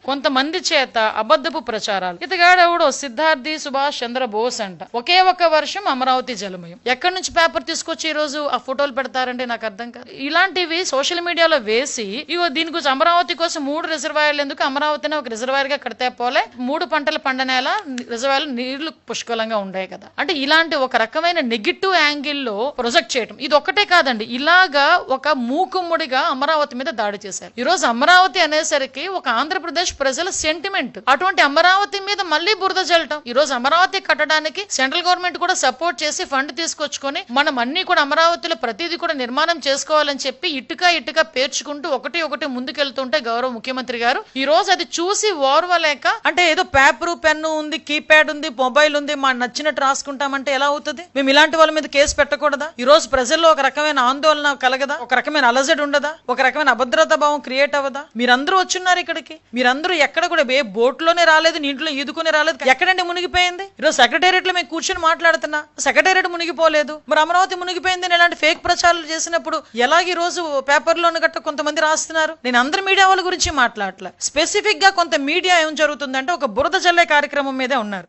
కొంతమంది చేత అబద్ధపు ప్రచారాలు. ఇతగాడెవడో సిద్ధార్థి సుభాష్ చంద్ర బోస్ అంట. ఒకే ఒక్క వర్షం అమరావతి జలమయం. ఎక్కడి నుంచి పేపర్ తీసుకొచ్చి ఈ రోజు ఆ ఫోటోలు పెడతారంటే నాకు అర్థం కాదు. ఇలాంటివి సోషల్ మీడియాలో వేసి ఇగో దీని గురించి అమరావతి కోసం 3 రిజర్వాయర్లు ఎందుకు, అమరావతిని ఒక రిజర్వాయర్ గా కడితే పోలే, 3 పంటల పండనేల రిజర్వాయర్లు నీళ్లు పుష్కలంగా ఉండే కదా. అంటే ఇలాంటి ఒక రకమైన నెగిటివ్ యాంగిల్లో ప్రొజెక్ట్ చేయడం ఇది ఒక్కటే కాదండి. ఇలాగా ఒక మూకుమ్ముడిగా అమరావతి మీద దాడి చేశారు. ఈ రోజు అమరావతి అనేసరికి ఒక ఆంధ్రప్రదేశ్ ప్రజల సెంటిమెంట్. అటువంటి అమరావతి మీద మళ్ళీ బురద జల్లటం. ఈ రోజు అమరావతి కట్టడానికి సెంట్రల్ గవర్నమెంట్ కూడా సపోర్ట్ చేసి ఫండ్ తీసుకొచ్చుకొని మనం అన్ని కూడా అమరావతిలో ప్రతిదీ కూడా నిర్మాణం చేసుకోవాలని చెప్పి ఇటుక పేర్చుకుంటూ ఒకటి ముందుకెళ్తుంటే గౌరవ ముఖ్యమంత్రి గారు ఈ రోజు అది చూసి ఓర్వలేక, అంటే ఏదో పేపర్ పెన్ను ఉంది, కీప్యాడ్ ఉంది, మొబైల్ ఉంది, మా నచ్చినట్టు రాసుకుంటామంటే ఎలా అవుతుంది? మేము ఇలాంటి వాళ్ళ మీద కేసు పెట్టకూడదా? ఈ రోజు ప్రజల్లో ఒక రకమైన ఆందోళన కలగదా? ఒక రకమైన అలజడి ఉండదా? ఒక రకమైన అభద్రతా భావం క్రియేట్ అవ్వదా? మీరందరూ వచ్చున్నారు ఇక్కడికి, మీరందరూ ఎక్కడ కూడా ఏ బోట్లోనే రాలేదు, నీటిలో ఈదుకునే రాలేదు. ఎక్కడండి మునిగిపోయింది? ఈరోజు సెక్రటేరియట్ లో మేము కూర్చొని మాట్లాడుతున్నా, సెక్రటేరియట్ మునిగిపోలేదు, మరి అమరావతి మునిగిపోయింది ఇలాంటి ఫేక్ ప్రచారాలు చేసినప్పుడు ఎలాగ ఈ రోజు పేపర్లోని గట్ట కొంతమంది రాస్తున్నారు? నేను అందరి మీడియా వాళ్ళ గురించి మాట్లాడలే, స్పెసిఫిక్ గా కొంత మీడియా ఏం జరుగుతుందంటే ఒక బురద జల్లే కార్యక్రమం మీదే ఉన్నారు.